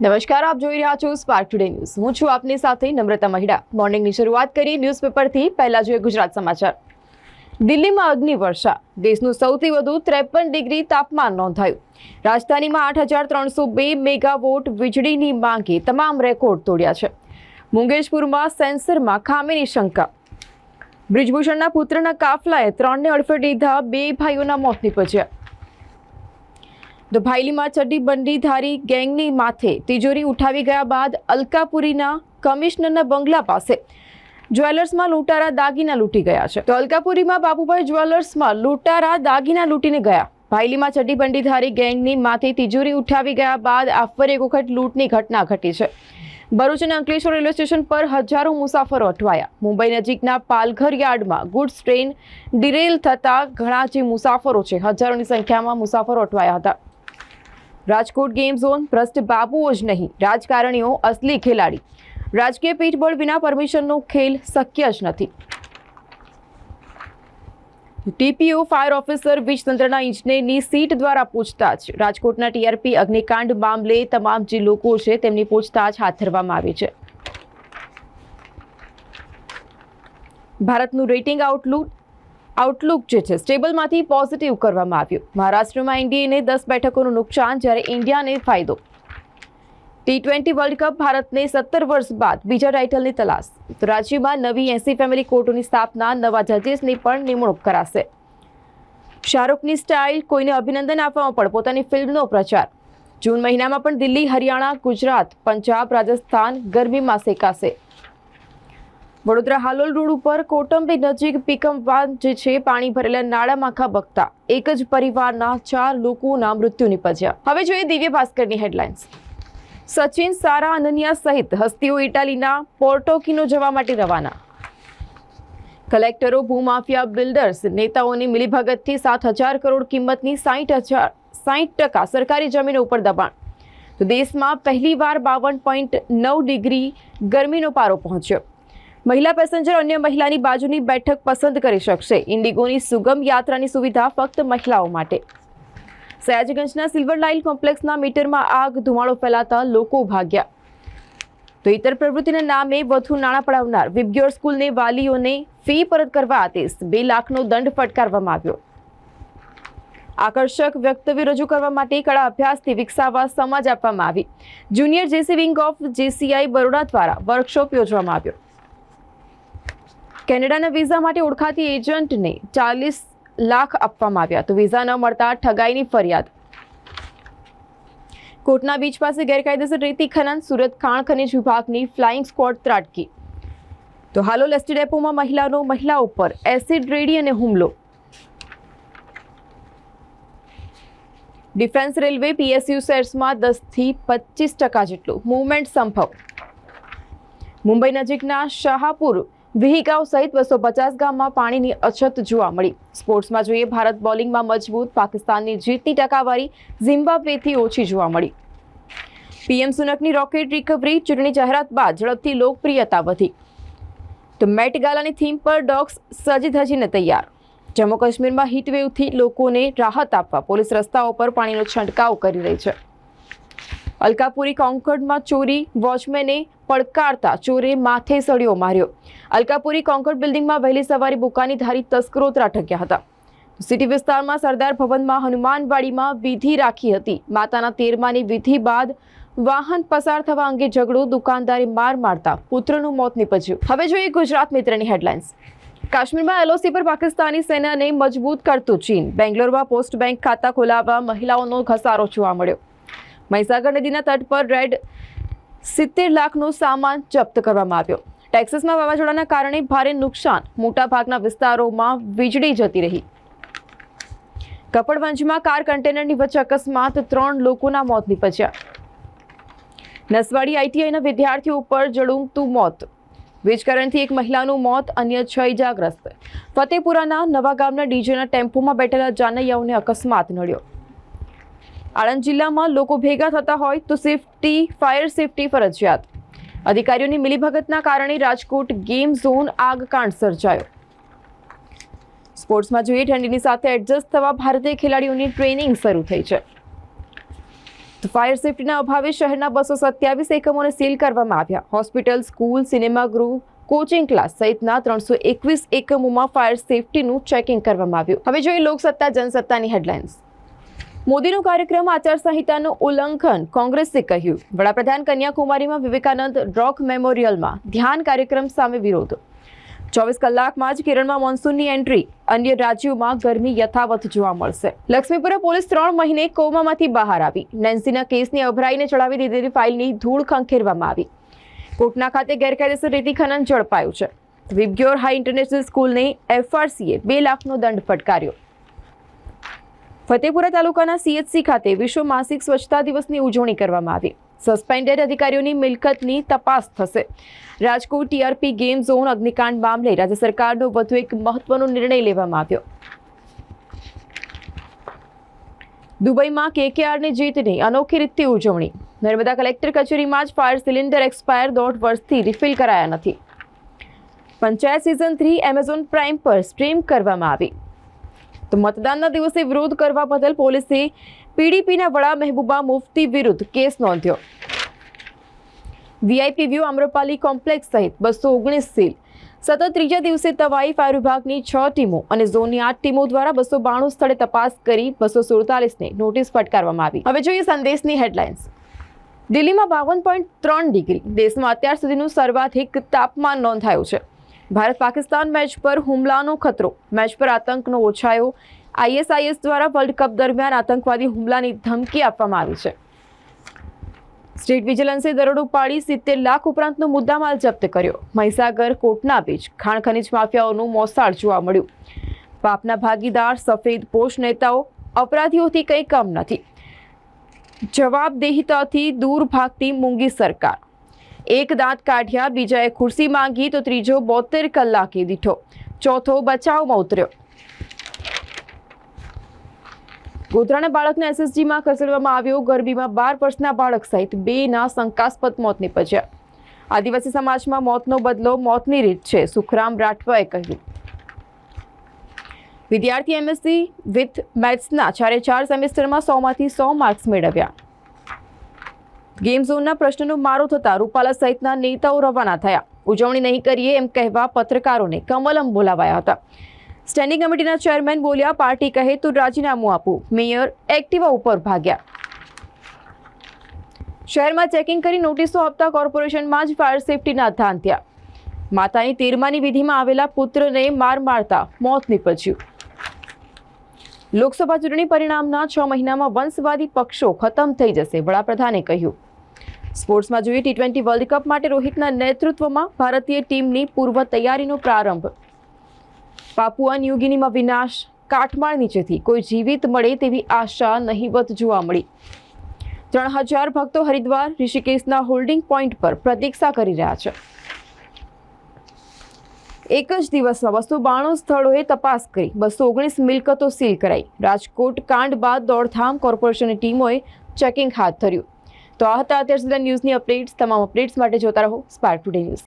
નમસ્કાર, આપ જોઈ રહ્યા છો સ્પાર્ક ટુડે ન્યૂઝ. હું છું આપની સાથે નમ્રતા મહિડા. મોર્નિંગની શરૂઆત કરી ન્યૂઝપેપરથી. પહેલા જોઈએ ગુજરાત સમાચાર. દિલ્હીમાં અગ્નિવર્ષા, દેશનું સૌથી વધુ 53 ડિગ્રી તાપમાન નોંધાયું. રાજધાનીમાં 8,302 મેગાવોટ વીજળીની માંગે તમામ રેકોર્ડ તોડ્યા છે. મુંગેશપુરમાં સેન્સરમાં ખામીની શંકા. બ્રિજભૂષણના પુત્રના કાફલાએ 3ને અડફેટે લીધા, 2 ભાઈઓના મોત નીપજ્યા. તો ભાઈલીમાં ચડ્ડી બંડીધારી ગેંગની માથે તિજોરી ઉઠાવી ગયા બાદ અલકાપુરીના કમિશનરના બંગલા પાસે જ્વેલર્સમાં લૂંટારા દાગીના લૂંટી ગયા છે. તો અલકાપુરીમાં બાબુભાઈ જ્વેલર્સમાં લૂંટારા દાગીના લૂંટીને ગયા. ભાઈલીમાં ચડ્ડી બંડીધારી ગેંગની માથે તિજોરી ઉઠાવી ગયા બાદ આ ફરી એક વખત લૂંટની ઘટના ઘટી છે. ભરૂચ અને અંકલેશ્વર રેલવે સ્ટેશન પર હજારો મુસાફરો અટવાયા. મુંબઈ નજીકના પાલઘર યાર્ડમાં ગુડ્સ ટ્રેન ડિરેલ થતા ઘણા જે મુસાફરો છે, હજારોની સંખ્યામાં મુસાફરો અટવાયા હતા. રાજકોટ ગેમ ઝોન ભ્રષ્ટ બાબુઓ જ નહીં, રાજકારણીઓ અસલી ખેલાડી. રાજકીય પીઠબળ વિના પરમિશનનો ખેલ શક્ય જ નથી. ટીપીઓ ફાયર ઓફિસર વીજ તંત્રના ઇજનેરની સીટ દ્વારા પૂછતાછ. રાજકોટના ટીઆરપી અગ્નિકાંડ મામલે તમામ જે લોકો છે તેમની પૂછતાછ હાથ ધરવામાં આવી છે. ભારતનું રેટિંગ આઉટલુક જે છે સ્ટેબલમાંથી પોઝિટિવ કરવામાં આવ્યું. મહારાષ્ટ્રમાં એનડીએને 10 બેઠકોનું નુકસાન, જ્યારે ઇન્ડિયાને ફાયદો. T20 વર્લ્ડ કપ, ભારતને 17 વર્ષ બાદ બીજા ટાઇટલની તલાશ. તો રાજ્યમાં નવી 80 ફેમિલી કોર્ટોની સ્થાપના, નવા જજીસની પણ નિમણૂક કરાશે. શાહરૂખની સ્ટાઇલ, કોઈને અભિનંદન આપવામાં પણ પોતાની ફિલ્મનો પ્રચાર. જૂન મહિનામાં પણ દિલ્હી, હરિયાણા, ગુજરાત, પંજાબ, રાજસ્થાન ગરમીમાં શેકાશે. વડોદરા હાલોલ રોડ ઉપર કોટંબી નજીક પિકઅપ વાન જે છે પાણી ભરેલા નાળામાં ખાબકતા એક જ પરિવારના 4 લોકોના મૃત્યુ નીપજ્યા. હવે જોઈએ દિવ્ય ભાસ્કરની હેડલાઇન્સ. સચિન, સારા, અનન્યા સહિત હસ્તીઓ ઇટાલીના પોર્ટોકીનો જવા માટે રવાના. કલેક્ટરો, ભૂમાફિયા, બિલ્ડર્સ, નેતાઓની મિલીભગતથી 7,000 કરોડ કિંમતની 60% સરકારી જમીનો ઉપર દબાણ. તો દેશમાં પહેલીવાર 52.9 ડિગ્રી ગરમીનો પારો પહોંચ્યો. મહિલા પેસેન્જર અન્ય મહિલાની બાજુની બેઠક પસંદ કરી શકશે. ઇન્ડિગોની સુગમ યાત્રાની સુવિધા ફક્ત મહિલાઓ માટે. સયાજગંજના સિલ્વર લાઇન કોમ્પ્લેક્સના મીટરમાં આગ, ધુમાડો ફેલાતા લોકો ભાગ્યા. તો ઇતર પ્રવૃત્તિના નામે વધુ નાણાં પડાવનાર વિબગ્યોર સ્કૂલને વાલીઓને ફી પરત કરવા આદેશ. 2 લાખનો દંડ ફટકારવામાં આવ્યો. આકર્ષક વક્તવ્ય રજૂ કરવા માટે કળા અભ્યાસથી વિકસાવવા સમજ આપવામાં આવી. Junior JC wing of JCI Baroda દ્વારા વર્કશોપ યોજવામાં આવ્યો. કેનેડાના વિઝા માટે ઓળખાતી એજન્ટને 40 લાખ આપવામાં આવ્યા. તો વિઝા ન મળતા ઠગાઈની ફરિયાદ. કોટના બીચ પાસે ગેરકાયદેસર રેતી ખનન, સુરત ખાણ ખનીજ વિભાગની ફ્લાઇંગ સ્ક્વોડ ત્રાટકી. તો હાલોલ એસટી ડેપોમાં મહિલા ઉપર એસિડ રેડી અને હુમલો. ડિફેન્સ રેલવે પીએસયુ શેર્સમાં 10થી 25% જેટલું મૂવમેન્ટ સંભવ. મુંબઈ નજીકના શાહપુર, વિહીગાંવ સહિત 250 ગામમાં પાણીની અછત જોવા મળી. સ્પોર્ટ્સમાં જોઈએ, ભારત બોલિંગમાં મજબૂત, પાકિસ્તાનની જીતની ટકાવારી ઝિમ્બાબ્વેથી ઓછી જોવા મળી. પીએમ સુનકની રોકેટ રિકવરી, ચૂંટણી જાહેરાત બાદ ઝડપથી લોકપ્રિયતા વધી. તો મેટ ગાલાની થીમ પર ડોગ્સ સજી ધજીને તૈયાર. જમ્મુ કાશ્મીરમાં હીટવેવથી લોકોને રાહત આપવા પોલીસ રસ્તાઓ પર પાણીનો છંટકાવ કરી રહી છે. અલકાપુરી કોન્કોર્ડમાં ચોરી, વોચમેને પડકારતા ચોરે માથે સળિયો માર્યો. અલકાપુરી કોન્કોર્ડ બિલ્ડિંગમાં વહેલી સવારે બુકાની ધારી તસ્કરો ત્રાટક્યા હતા. સિટી વિસ્તારમાં સરદાર ભવનમાં હનુમાનવાડીમાં વિધિ રાખી હતી. માતાના 13માની વિધિ બાદ વાહન પસાર થવા અંગે ઝઘડો, દુકાનદારે માર મારતા પુત્રનું મોત નીપજ્યું. હવે જોઈએ ગુજરાત મિત્રની હેડલાઇન્સ. કાશ્મીરમાં એલઓસી પર પાકિસ્તાની સેનાને મજબૂત કરતું ચીન. બેંગ્લોરમાં પોસ્ટ બેંક ખાતા ખોલાવવા મહિલાઓનો ઘસારો જોવા મળ્યો. મહીસાગર નદીના તટ પર રેડ, 70 લાખનો સામાન જપ્ત કરવામાં આવ્યો. ટેક્સાસમાં વાવાઝોડાના કારણે ભારે નુકસાન, મોટાભાગના વિસ્તારોમાં વીજળી જતી રહી. કપડવંજમાં કાર કન્ટેનરની વચ્ચે અકસ્માત, 3 લોકોના મોત નીપજ્યા. નસવાડી આઈટીઆઈના વિદ્યાર્થીઓ ઉપર જડુમતું મોત. વીજ કરંટથી એક મહિલાનું મોત, અન્ય 6 ઇજાગ્રસ્ત. ફતેપુરાના નવા ગામના ડીજેના ટેમ્પોમાં બેઠેલા જાનૈયાઓને અકસ્માત નડ્યો. આણંદ જિલ્લામાં લોકો ભેગા થતા હોય તો ફાયર સેફટી ફરજિયાત. અધિકારીઓની મિલીભગતના કારણે રાજકોટ ગેમ ઝોન આગકાંડ સર્જાયો. સ્પોર્ટ્સમાં જોઈએ, ઠંડીની સાથે એડજસ્ટ થવા ભારતીય ખેલાડીઓની ટ્રેનિંગ શરૂ થઈ છે. તો ફાયર સેફટીના અભાવે શહેરના 227 એકમોને સીલ કરવામાં આવ્યા. હોસ્પિટલ, સ્કૂલ, સિનેમાગૃહ, કોચિંગ ક્લાસ સહિતના 321 એકમોમાં ફાયર સેફટીનું ચેકિંગ કરવામાં આવ્યું. હવે જોઈએ લોકસત્તા જનસત્તાની હેડલાઇન્સ. મોદીનો કાર્યક્રમ આચારસંહિતાનું ઉલ્લંઘન, કોંગ્રેસે કહ્યું. વડાપ્રધાન કન્યાકુમારીમાં વિવેકાનંદ રોક મેમોરિયલમાં ધ્યાન કાર્યક્રમ સામે વિરોધ. 24 કલાકમાં જ કેરળમાં મોન્સૂનની એન્ટ્રી. અન્ય રાજ્યોમાં ગરમી યથાવત જોવા મળશે. લક્ષ્મીપુરા પોલીસ 3 મહિને કોમામાંથી બહાર આવી. નેન્સીના કેસની અભરાઈને ચડાવી દીધેલી ફાઇલની ધૂળ ખંખેરવામાં આવી. કોટના ખાતે ગેરકાયદેસર રેતી ખનન ઝડપાયું છે. વિબ્ગ્યોર હાઈ ઇન્ટરનેશનલ સ્કૂલને FRCએ 2 લાખનો દંડ ફટકાર્યો. ફતેપુરા તાલુકાના CHC ખાતે વિશ્વ માસિક સ્વચ્છતા દિવસની ઉજવણી કરવામાં આવી. સસ્પેન્ડેડ અધિકારીઓની મિલકતની તપાસ થશે. રાજકોટ TRP ગેમ ઝોન અગ્નિકાંડ મામલે રાજ્ય સરકારનો વધુ એક મહત્વનો નિર્ણય લેવામાં આવ્યો. દુબઈમાં KKRની જીતની અનોખી રીતે ઉજવણી. નર્મદા કલેક્ટર કચેરીમાં જ ફાયર સિલિન્ડર એક્સપાયર 1.5 વર્ષથી રિફિલ કરાયા નથી. પંચાયત સિઝન 3 એમેઝોન પ્રાઇમ પર સ્ટ્રીમ કરવામાં આવી. તો મતદાનના દિવસે વિરોધ કરવા બદલ પોલીસે PDPના વડા મહેબૂબા મુફ્તી વિરુદ્ધ કેસ નોંધ્યો. VIP વ્યૂ આમ્રપાલી કોમ્પ્લેક્સ સહિત 219 સીલ. સતત ત્રીજા દિવસે તવાઈ ફાયર વિભાગની 6 ટીમો અને ઝોનની 8 ટીમો દ્વારા 292 સ્થળે તપાસ કરી 247ને નોટિસ ફટકારવામાં આવી. હવે જોઈએ સંદેશની હેડલાઇન્સ. દિલ્હીમાં 52.3 ડિગ્રી, દેશમાં અત્યાર સુધીનું સર્વાધિક તાપમાન નોંધાયું છે. ભારત પાકિસ્તાન મેચ પર હુમલાનો ખતરો. મેચ પર આતંકનો ઓછાયો. ISIS દ્વારા વર્લ્ડ કપ દરમિયાન આતંકવાદી હુમલાની ધમકી આપવામાં આવી છે. સ્ટેટ વિજિલન્સે દરોડો પાડી 70 લાખ ઉપરાંતનો મુદ્દામાલ જપ્ત કર્યો. મહીસાગર કોટના બીચ ખાણ ખનીજ માફિયાઓનું મોસાળ જોવા મળ્યું. પાપના ભાગીદાર સફેદ પોશ નેતાઓ અપરાધીઓથી કંઈ કમ નથી. જવાબદેહીતાથી દૂર ભાગતી મૂંગી સરકાર. એક દાંત કાઢ્યા, બીજાએ ખુરશી માંગી તો ત્રીજો 72 કલાકે દીઠો, ચોથો બચાવમાં ઉતર્યો. ગોધરાના બાળકને SSGમાં ખસેડવામાં આવ્યો. ગરબીમાં 12 વર્ષના બાળક સહિત 2ના શંકાસ્પદ મોત નીપજ્યા. આદિવાસી સમાજમાં મોતનો બદલો મોતની રીત છે, સુખરામ રાઠવાએ કહ્યું. વિદ્યાર્થી MSc વિથ મેથ્સના 4 સેમેસ્ટરમાં 100માંથી 100 માર્ક્સ મેળવ્યા. ગેમ ઝોનના પ્રશ્નનો મારો થતા રૂપાલા સહિતના નેતાઓ રવાના થયા. ઉજવણી નહીં કરીએ એમ કહેવા પત્રકારોને કમલમ બોલાવાયા હતા. સ્ટેન્ડિંગ કમિટીના ચેરમેન બોલ્યા, પાર્ટી કહે તો રાજીનામું આપું. મેયર એક્ટિવા ઉપર ભાગ્યા. શહેરમાં ચેકિંગ કરી નોટિસો આપતા કોર્પોરેશનમાં જ ફાયર સેફટીના ધાંધ્યા. માતાની 13માની વિધિમાં આવેલા પુત્રને માર મારતા મોત નીપજ્યું. લોકસભા ચૂંટણી પરિણામના 6 મહિનામાં વંશવાદી પક્ષો ખતમ થઈ જશે, વડાપ્રધાને કહ્યું. સ્પોર્ટ્સમાં જોઈએ T20 વર્લ્ડ કપ માટે રોહિતના નેતૃત્વમાં ભારતીય ટીમની પૂર્વ તૈયારીનો પ્રારંભ. પાપુઆ ન્યૂ ગિનીમાં વિનાશ. કાટમાળ નીચેથી કોઈ જીવિત મળે તેવી આશા નહીવત જોવા મળી. 3000 ભક્તો હરિદ્વાર ઋષિકેશના હોલ્ડિંગ પોઈન્ટ પર પ્રતીક્ષા કરી રહ્યા છે. એક જ દિવસમાં 292 સ્થળોએ તપાસ કરી 219 મિલકતો સીલ કરાઈ. રાજકોટ કાંડ બાદ દોડધામ કોર્પોરેશનની ટીમોએ ચેકિંગ હાથ ધર્યું. તો આ હતા અત્યાર સુધીના ન્યૂઝની અપડેટ્સ. તમામ અપડેટ્સ માટે જોતા રહો સ્પાર્ક ટુડે ન્યૂઝ.